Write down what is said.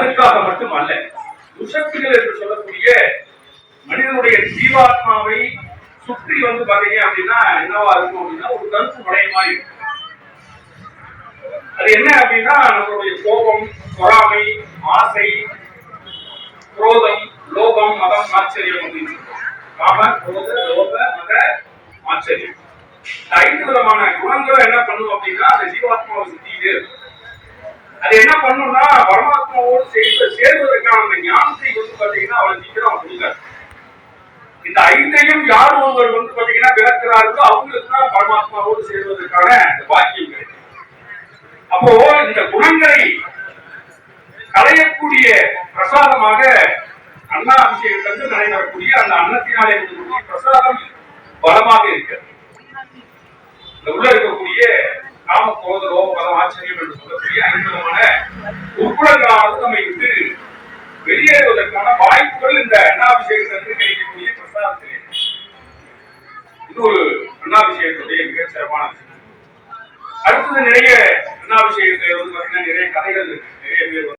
அதுக்காக மட்டுமல்ல, துஷக்திகள் என்று சொல்லக்கூடிய மனிதனுடைய ஜீவாத்மாவை சுற்றி பாத்தீங்க அப்படின்னா என்னவா இருக்கும் அப்படின்னா ஒரு கருப்பு மலை மாதிரி இருக்கும். அது என்ன அப்படின்னா நம்மளுடைய கோபம், பொறாமை, ஆசை, குரோதம், லோபம், மதம், ஆச்சரியம் அப்படின்னு காம, குரோத, லோப, மத, ஆச்சரியம். 5 விதமான குணங்களும் என்ன பண்ணும் அப்படின்னா அந்த ஜீவாத்மாவை சுத்திட்டு அது என்ன பண்ணும்னா பரமாத்மாவோடு சேர்வதற்கான அந்த ஞானத்தை பாத்தீங்கன்னா அவளை சீக்கிரம் கொடுங்க. இந்த 5ஐயும் யார் ஒருவர் பாத்தீங்கன்னா விளக்குறார்களோ அவங்களுக்கு தான் பரமாத்மாவோடு சேர்வதற்கான பாக்கியம் கிடைக்கும். அப்போ இந்த குணங்களை களையக்கூடிய பிரசாதமாக அண்ணா அபிஷேகத்திலிருந்து நடைபெறக்கூடிய அந்த அன்னத்தினாலே பிரசாதம் பலமாக இருக்கிறது. உள்ள இருக்கக்கூடிய காம, குரோத, லோப, மதம், ஆச்சரியம் என்று சொல்லக்கூடிய 5 விதமான உட்புறங்களானது நம்மை விட்டு வெளியேறுவதற்கான வாய்ப்புகள் இந்த அண்ணாபிஷேகத்திலிருந்து கிடைக்கக்கூடிய பிரசாதத்திலே. இது ஒரு அண்ணாபிஷேகத்துடைய மிகச் சிறப்பான விஷயம். அடுத்தது நிறைய அண்ணாபிஷேகத்தை பாத்தீங்கன்னா நிறைய கதைகள் நிறைய பேர்